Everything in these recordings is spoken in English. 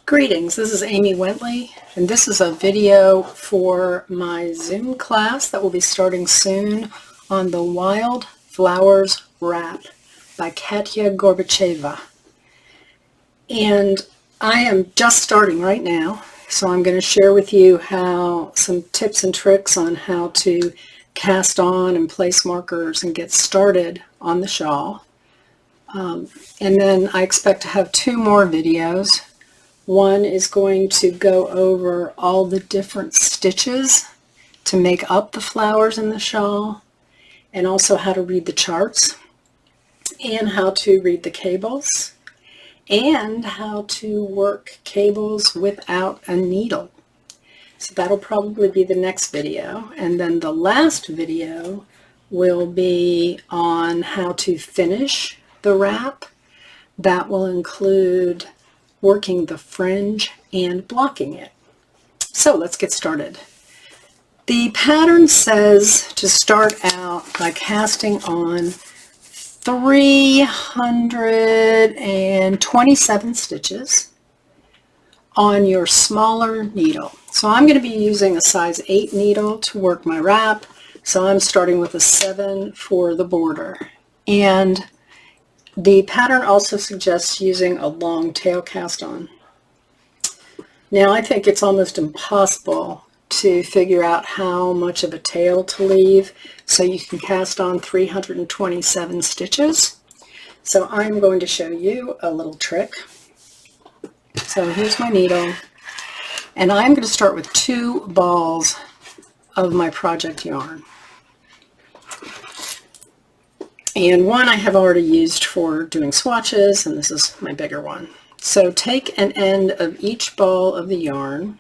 Greetings, this is Amy Wentley, and this is a video for my Zoom class that will be starting soon on the Wallflowers wrap by Katya Gorbacheva. And I am just starting right now, so I'm going to share with you some tips and tricks on how to cast on and place markers and get started on the shawl. And then I expect to have 2 more videos. One is going to go over all the different stitches to make up the flowers in the shawl, and also how to read the charts, and how to read the cables, and how to work cables without a needle. So that'll probably be the next video. And then the last video will be on how to finish the wrap. That will include working the fringe and blocking it. So let's get started. The pattern says to start out by casting on 327 stitches on your smaller needle. So I'm going to be using a size 8 needle to work my wrap, so I'm starting with a 7 for the border. And the pattern also suggests using a long tail cast on. Now I think it's almost impossible to figure out how much of a tail to leave so you can cast on 327 stitches. So I'm going to show you a little trick. So here's my needle, and I'm going to start with 2 balls of my project yarn. And one I have already used for doing swatches, and this is my bigger one. So take an end of each ball of the yarn.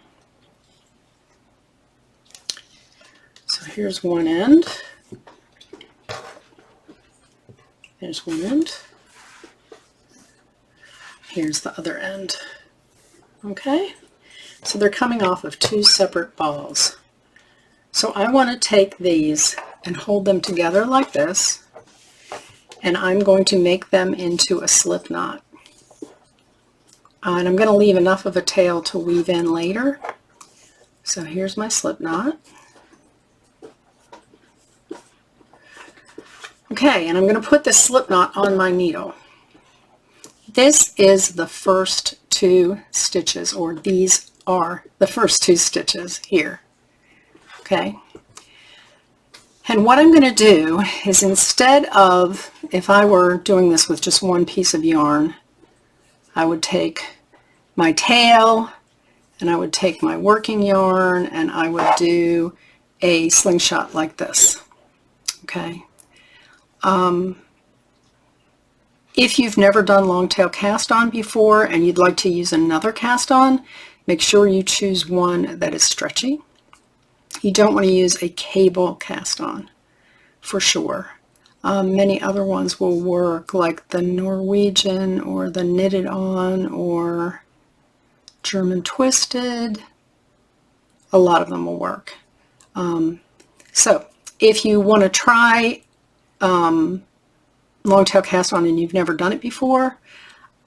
So here's one end. There's one end. Here's the other end. Okay? So they're coming off of 2 separate balls. So I want to take these and hold them together like this, and I'm going to make them into a slip knot. And I'm going to leave enough of a tail to weave in later. So here's my slip knot. Okay, and I'm going to put this slip knot on my needle. This is the first 2 stitches, or these are the first 2 stitches here. Okay. And what I'm going to do is, instead of, if I were doing this with just one piece of yarn, I would take my tail and I would take my working yarn and I would do a slingshot like this. Okay. If you've never done long tail cast on before and you'd like to use another cast on, make sure you choose one that is stretchy. You don't want to use a cable cast on, for sure. Many other ones will work, like the Norwegian or the knitted on or German twisted. A lot of them will work. So if you want to try long tail cast on and you've never done it before,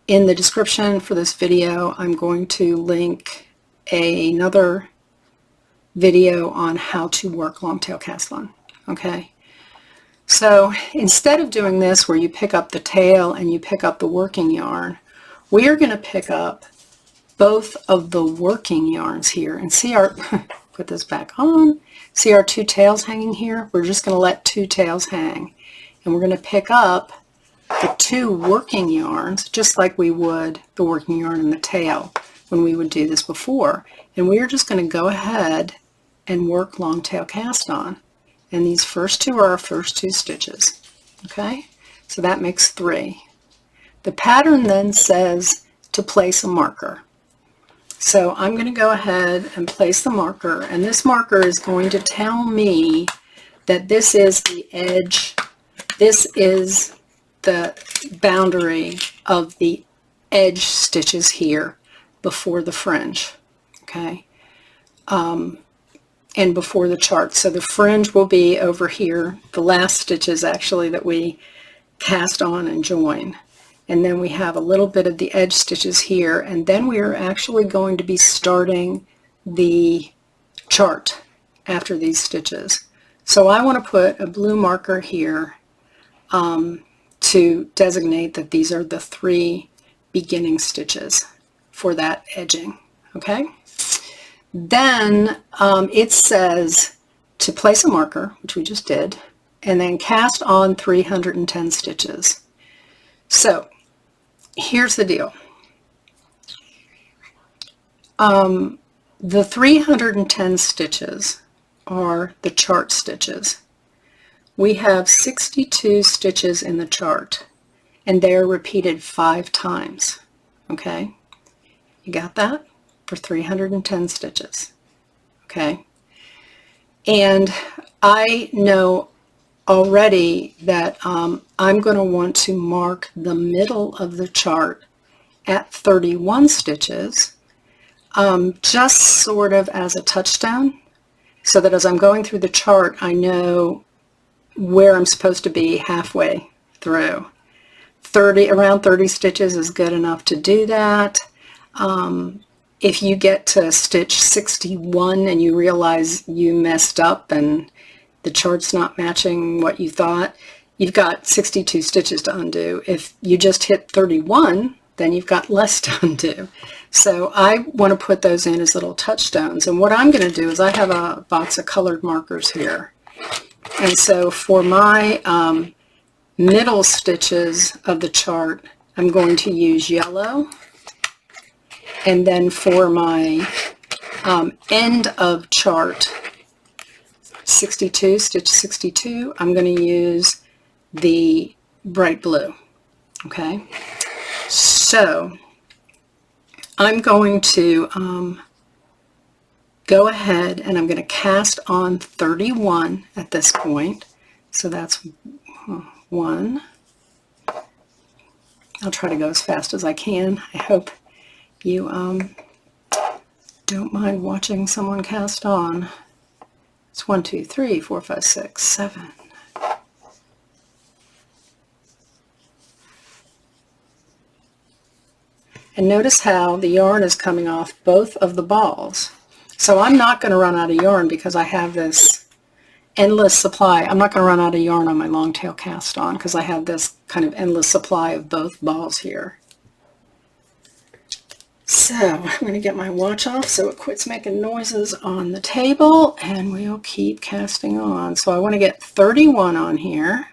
in the description for this video I'm going to link another video on how to work long tail cast on. Okay, so instead of doing this where you pick up the tail and you pick up the working yarn, we are going to pick up both of the working yarns here, and see our put this back on, see our 2 tails hanging here. We're just going to let 2 tails hang, and we're going to pick up the 2 working yarns just like we would the working yarn and the tail when we would do this before, and we are just going to go ahead and work long tail cast on. And these first 2 are our first 2 stitches. Okay, so that makes 3. The pattern then says to place a marker. So I'm going to go ahead and place the marker, and this marker is going to tell me that this is the edge, this is the boundary of the edge stitches here before the fringe. Okay, and before the chart. So the fringe will be over here, the last stitches actually that we cast on and join. and then we have a little bit of the edge stitches here, and then we are actually going to be starting the chart after these stitches. So I want to put a blue marker here to designate that these are the 3 beginning stitches for that edging. Okay? Then it says to place a marker, which we just did, and then cast on 310 stitches. So here's the deal. The 310 stitches are the chart stitches. We have 62 stitches in the chart, and they're repeated 5 times. Okay? You got that? For 310 stitches. Okay? And I know already that I'm going to want to mark the middle of the chart at 31 stitches, just sort of as a touchstone, so that as I'm going through the chart, I know where I'm supposed to be halfway through. Around 30 stitches is good enough to do that. If you get to stitch 61 and you realize you messed up and the chart's not matching what you thought, you've got 62 stitches to undo. If you just hit 31, then you've got less to undo. So I want to put those in as little touchstones. And what I'm going to do is I have a box of colored markers here. And so for my middle stitches of the chart, I'm going to use yellow. And then for my end of chart, 62, stitch 62, I'm going to use the bright blue. Okay, so I'm going to go ahead and I'm going to cast on 31 at this point. So that's 1. I'll try to go as fast as I can. I hope you don't mind watching someone cast on. It's 1, 2, 3, 4, 5, 6, 7. And notice how the yarn is coming off both of the balls. So I'm not going to run out of yarn because I have this endless supply. I'm not going to run out of yarn on my long tail cast on because I have this kind of endless supply of both balls here. So I'm going to get my watch off so it quits making noises on the table, and we'll keep casting on. So I want to get 31 on here.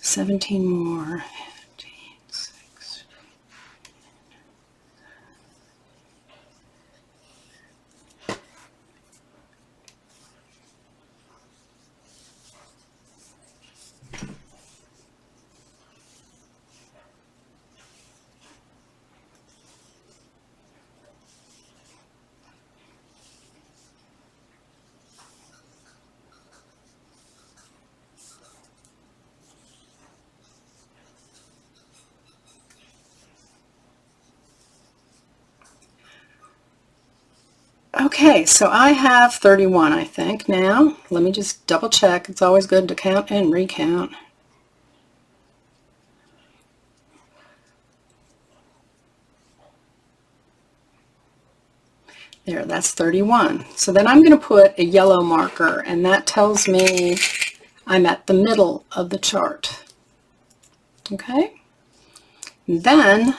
$17 more. 15, 6. Okay, so I have 31, I think. Now, let me just double check. It's always good to count and recount. There, that's 31. So then I'm going to put a yellow marker, and that tells me I'm at the middle of the chart. Okay? And then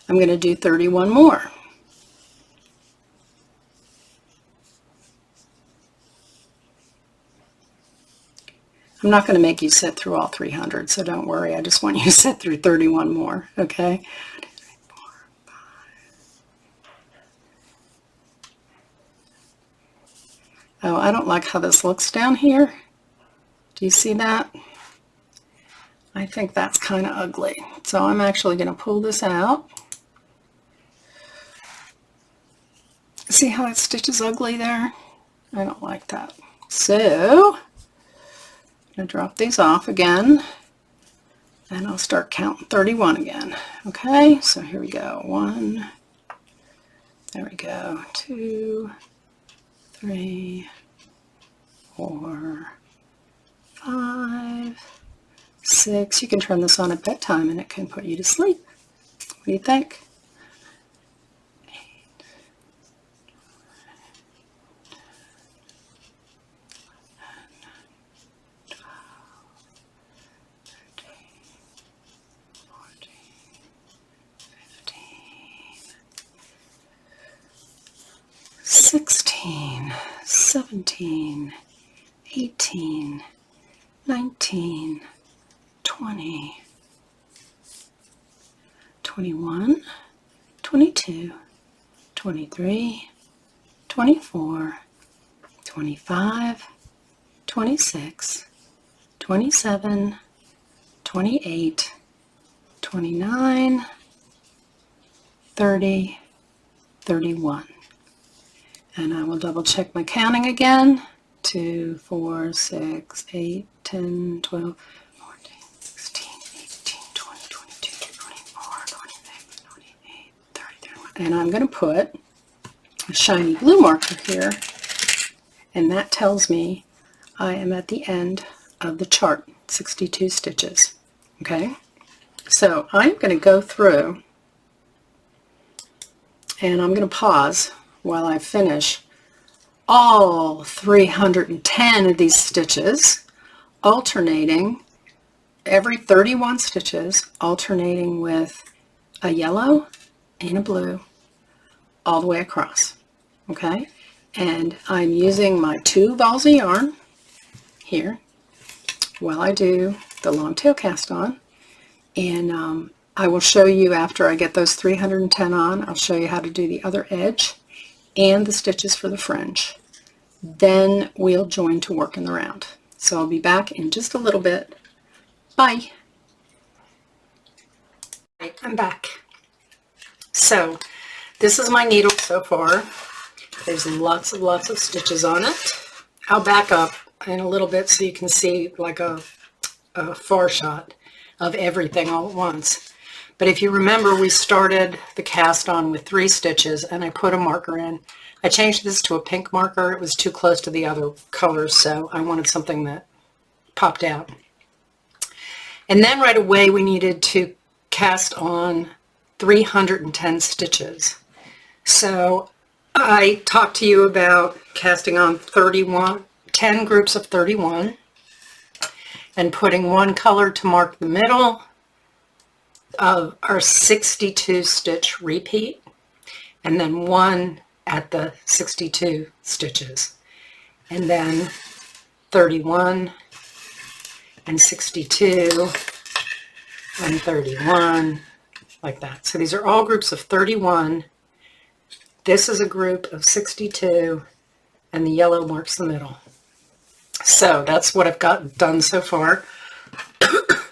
I'm going to do 31 more. I'm not going to make you sit through all 300, so don't worry. I just want you to sit through 31 more, okay? 1, 2, 3, 4, 5. Oh, I don't like how this looks down here. Do you see that? I think that's kind of ugly. So I'm actually going to pull this out. See how that stitch is ugly there? I don't like that. So I'm going to drop these off again, and I'll start counting 31 again. Okay, so here we go. 1, there we go, 2, 3, 4, 5, 6. You can turn this on at bedtime and it can put you to sleep. What do you think? 16, 17, 18, 19, 20, 21, 22, 23, 24, 25, 26, 27, 28, 29, 30, 31. And I will double check my counting again. 2, 4, 6, 8, 10, 12, 14, 16, 18, 20, 22, 24, 26, 28, 30, 31. And I'm going to put a shiny blue marker here. And that tells me I am at the end of the chart, 62 stitches. Okay? So I'm going to go through and I'm going to pause while I finish all 310 of these stitches, alternating every 31 stitches, alternating with a yellow and a blue all the way across. Okay? And I'm using my 2 balls of yarn here while I do the long tail cast on, and I will show you after I get those 310 on, I'll show you how to do the other edge and the stitches for the fringe. Then we'll join to work in the round. So I'll be back in just a little bit. Bye. I'm back. So this is my needle so far. There's lots of stitches on it. I'll back up in a little bit so you can see like a far shot of everything all at once. But if you remember, we started the cast on with 3 stitches and I put a marker in. I changed this to a pink marker. It was too close to the other colors, so I wanted something that popped out. And then right away we needed to cast on 310 stitches. So I talked to you about casting on 10 groups of 31 and putting 1 color to mark the middle of our 62 stitch repeat, and then 1 at the 62 stitches, and then 31 and 62 and 31, like that. So these are all groups of 31. This is a group of 62, and the yellow marks the middle. So that's what I've got done so far.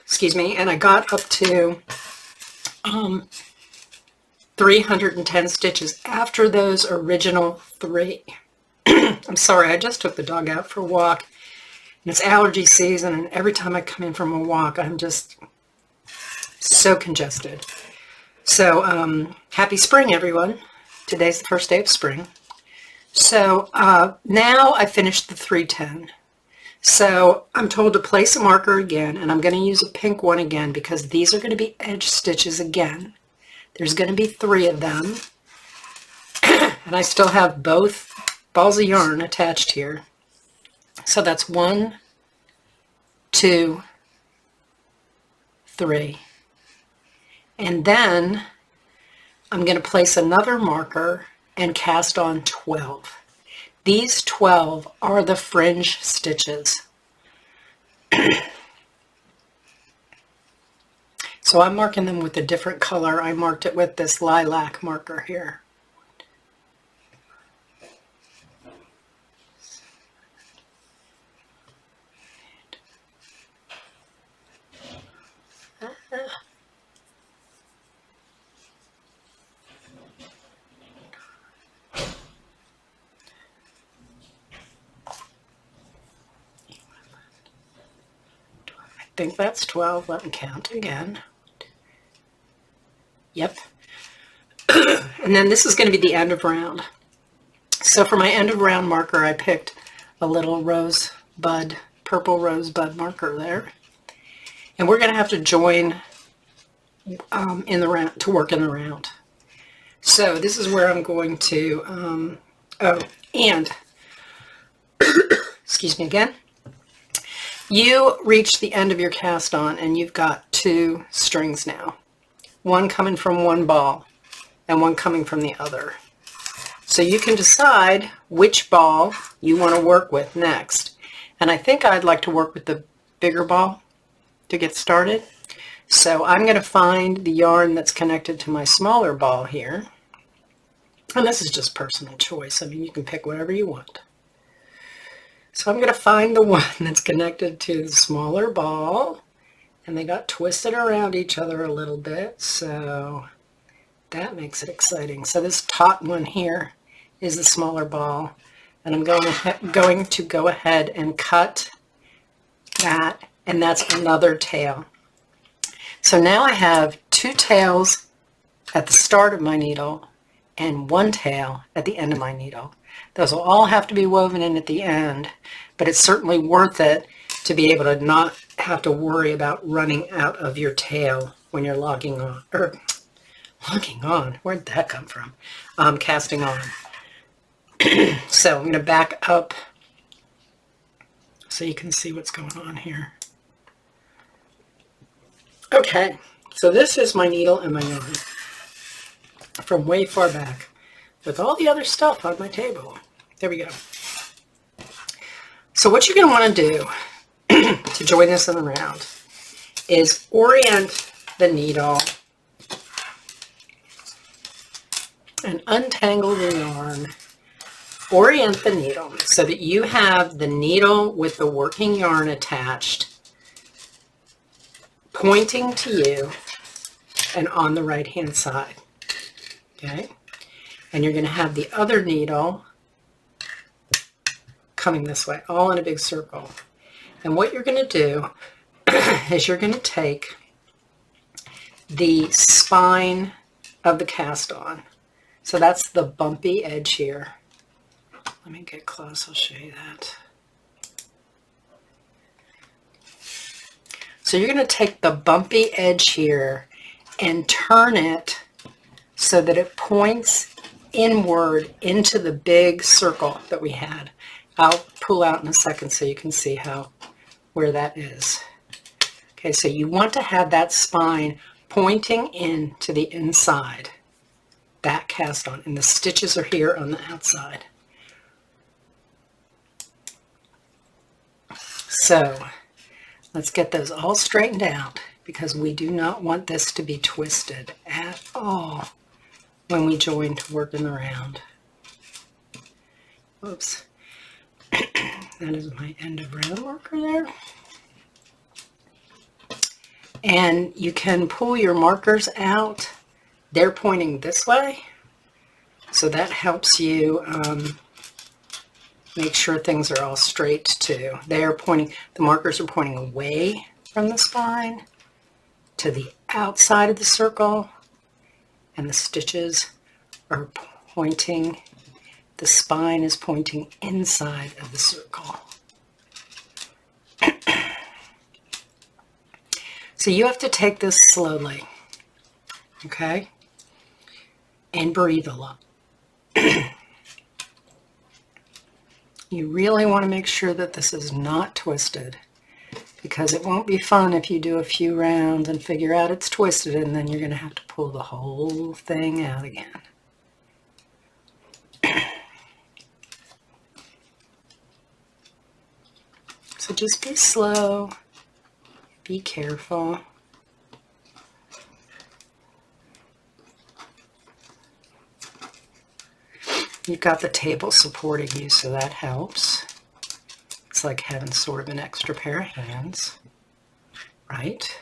Excuse me. And I got up to 310 stitches after those original 3. I'm sorry, I just took the dog out for a walk, and it's allergy season, and every time I come in from a walk, I'm just so congested. So happy spring, everyone. Today's the first day of spring. So now I finished the 310. So I'm told to place a marker again, and I'm going to use a pink one again because these are going to be edge stitches again. There's going to be 3 of them, and I still have both balls of yarn attached here. So that's 1, 2, 3. And then I'm going to place another marker and cast on 12. These 12 are the fringe stitches. So I'm marking them with a different color. I marked it with this lilac marker here. I think that's 12. Let me count again. Yep. And then this is going to be the end of round. So for my end of round marker, I picked a little rosebud, purple rosebud marker there. And we're going to have to join in the round to work in the round. So this is where I'm going to, and excuse me again, you reach the end of your cast on and you've got 2 strings now. One coming from one ball and one coming from the other. So you can decide which ball you want to work with next. And I think I'd like to work with the bigger ball to get started. So I'm going to find the yarn that's connected to my smaller ball here. And this is just personal choice. I mean, you can pick whatever you want. So I'm going to find the one that's connected to the smaller ball. And they got twisted around each other a little bit. So that makes it exciting. So this taut one here is the smaller ball. And I'm going to go ahead and cut that. And that's another tail. So now I have 2 tails at the start of my needle and 1 tail at the end of my needle. Those will all have to be woven in at the end, but it's certainly worth it to be able to not have to worry about running out of your tail when you're logging on, or logging on, where'd that come from? Casting on. So I'm going to back up so you can see what's going on here. Okay, so this is my needle and my yarn from way far back with all the other stuff on my table. There we go. So what you're going to want to do to join this in the round is orient the needle and untangle the yarn. Orient the needle so that you have the needle with the working yarn attached pointing to you and on the right hand side. Okay, and you're going to have the other needle coming this way, all in a big circle. And what you're going to do is you're going to take the spine of the cast on. So that's the bumpy edge here. Let me get close, I'll show you that. So you're going to take the bumpy edge here and turn it so that it points inward into the big circle that we had. I'll pull out in a second so you can see where that is. Okay, so you want to have that spine pointing in to the inside, that cast on, and the stitches are here on the outside. So let's get those all straightened out because we do not want this to be twisted at all when we join to work in the round. Oops. That is my end of round marker there. And you can pull your markers out. They're pointing this way, so that helps you make sure things are all straight too. They're pointing, the markers are pointing away from the spine to the outside of the circle, and the stitches are pointing, the spine is pointing inside of the circle. So you have to take this slowly, okay? And breathe a lot. You really want to make sure that this is not twisted, because it won't be fun if you do a few rounds and figure out it's twisted and then you're going to have to pull the whole thing out again. So just be slow, be careful. You've got the table supporting you, so that helps. It's like having sort of an extra pair of hands, right?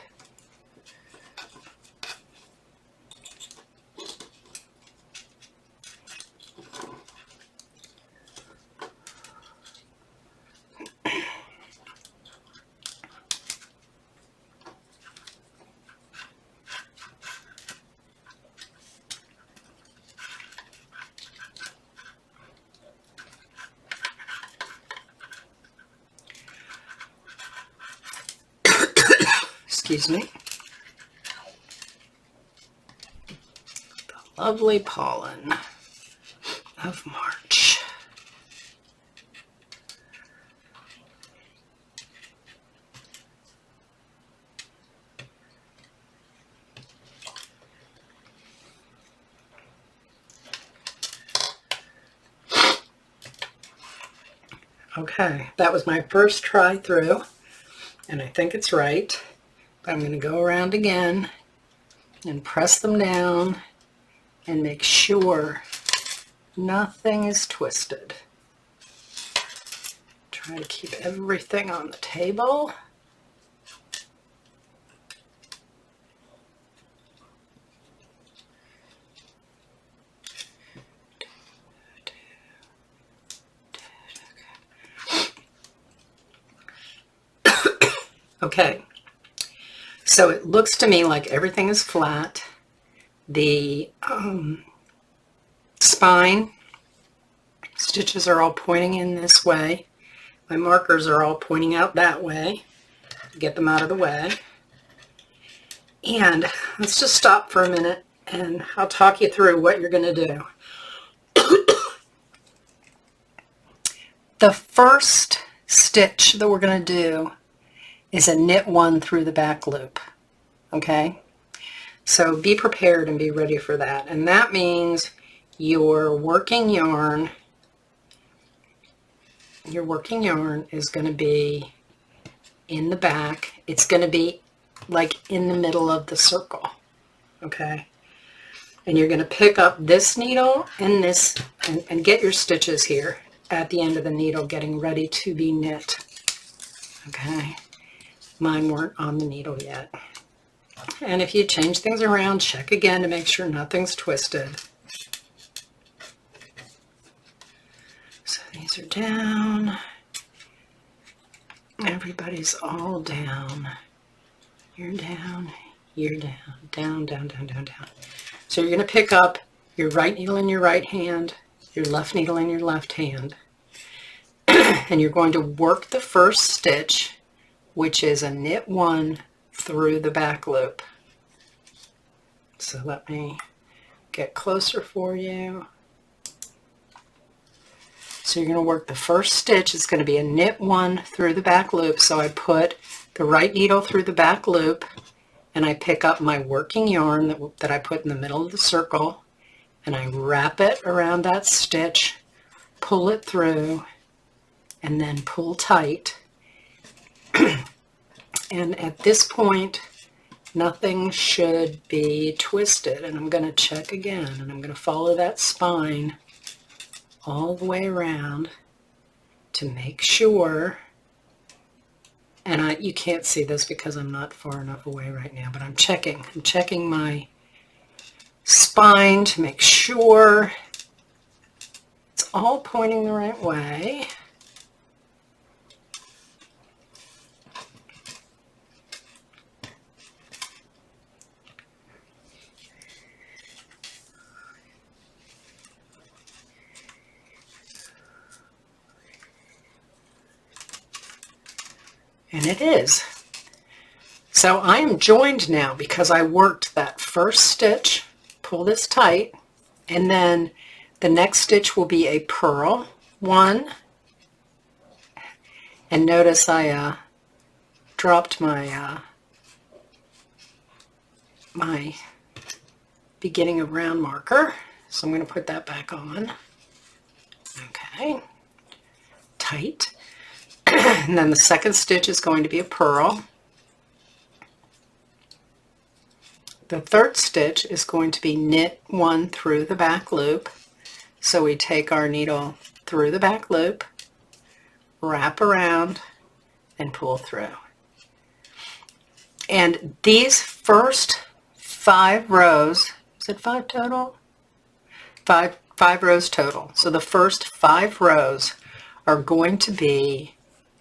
excuse me. The lovely pollen of March. Okay, that was my first try through, and I think it's right. But I'm going to go around again and press them down and make sure nothing is twisted. Try to keep everything on the table. Okay, so it looks to me like everything is flat. The spine stitches are all pointing in this way. My markers are all pointing out that way. Get them out of the way. And let's just stop for a minute and I'll talk you through what you're going to do. The first stitch that we're going to do is a knit one through the back loop. Okay? So be prepared and be ready for that. And that means your working yarn is going to be in the back. It's going to be like in the middle of the circle. Okay? And you're going to pick up this needle and this and get your stitches here at the end of the needle getting ready to be knit. Okay? Mine weren't on the needle yet. And if you change things around, check again to make sure nothing's twisted. So these are down. Everybody's all down. You're down, you're down, down, down, down, down, down. So you're going to pick up your right needle in your right hand, your left needle in your left hand, and you're going to work the first stitch, which is a knit one through the back loop. So let me get closer for you. So you're going to work the first stitch. It's going to be a knit one through the back loop. So I put the right needle through the back loop and I pick up my working yarn that I put in the middle of the circle and I wrap it around that stitch, pull it through, and then pull tight. And at this point, nothing should be twisted. And I'm going to check again, and I'm going to follow that spine all the way around to make sure. And you can't see this because I'm not far enough away right now, but I'm checking my spine to make sure it's all pointing the right way. And it is. So I am joined now because I worked that first stitch, pull this tight, and then the next stitch will be a purl one. And notice I dropped my my beginning of round marker. So I'm going to put that back on. Okay, tight. And then the second stitch is going to be a purl. The third stitch is going to be knit one through the back loop. So we take our needle through the back loop, wrap around, and pull through. And these first 5 rows, is it 5 total? 5 rows total. So the first 5 rows are going to be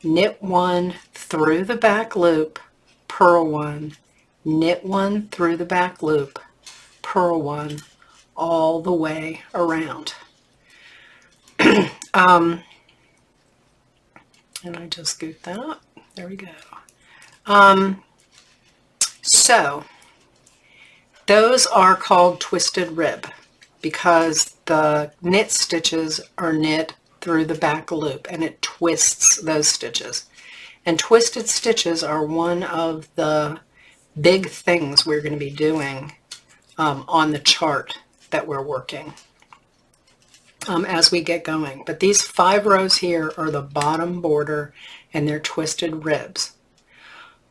knit one through the back loop, purl one, knit one through the back loop, purl one, all the way around. And I just scoot that up. There we go. So those are called twisted rib because the knit stitches are knit through the back loop and it twists those stitches. And twisted stitches are one of the big things we're going to be doing on the chart that we're working as we get going. But these 5 rows here are the bottom border and they're twisted ribs.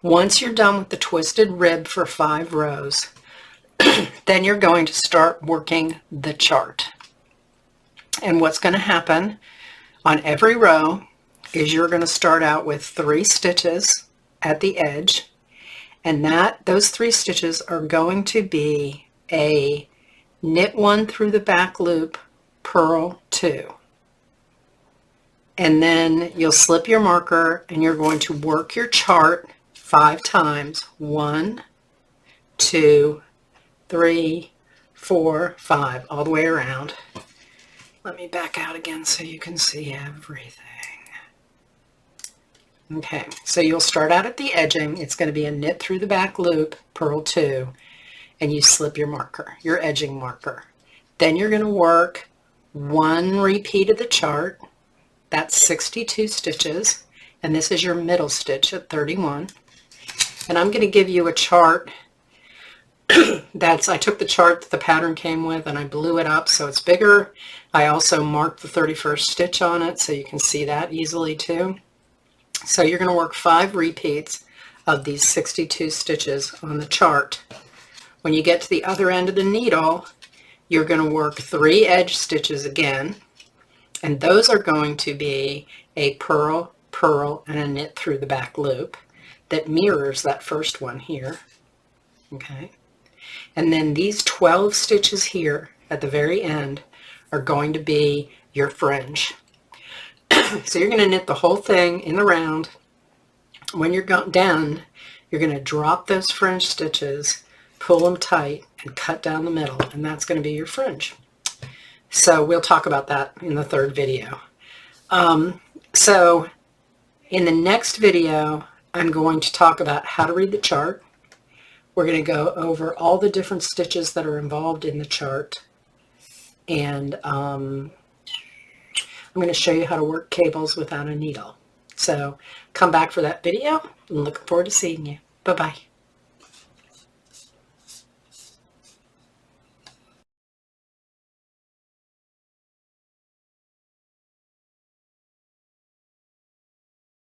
Once you're done with the twisted rib for 5 rows, then you're going to start working the chart. And what's going to happen on every row is you're going to start out with 3 stitches at the edge, and those 3 stitches are going to be a knit 1 through the back loop, purl 2. And then you'll slip your marker and you're going to work your chart 5 times. 1, 2, 3, 4, 5, all the way around. Let me back out again so you can see everything. Okay, so you'll start out at the edging. It's going to be a knit through the back loop, purl 2, and you slip your marker, your edging marker. Then you're going to work 1 repeat of the chart. That's 62 stitches, and this is your middle stitch at 31. And I'm going to give you a chart I took the chart that the pattern came with and I blew it up so it's bigger. I also marked the 31st stitch on it so you can see that easily too. So you're going to work 5 repeats of these 62 stitches on the chart. When you get to the other end of the needle, you're going to work 3 edge stitches again, and those are going to be a purl, purl, and a knit through the back loop that mirrors that first one here. Okay. And then these 12 stitches here at the very end are going to be your fringe. So you're going to knit the whole thing in the round. When you're done, you're going to drop those fringe stitches, pull them tight, and cut down the middle, and that's going to be your fringe. So we'll talk about that in the 3rd video. So in the next video, I'm going to talk about how to read the chart. We're going to go over all the different stitches that are involved in the chart, and I'm going to show you how to work cables without a needle. So come back for that video. I'm looking forward to seeing you. Bye-bye.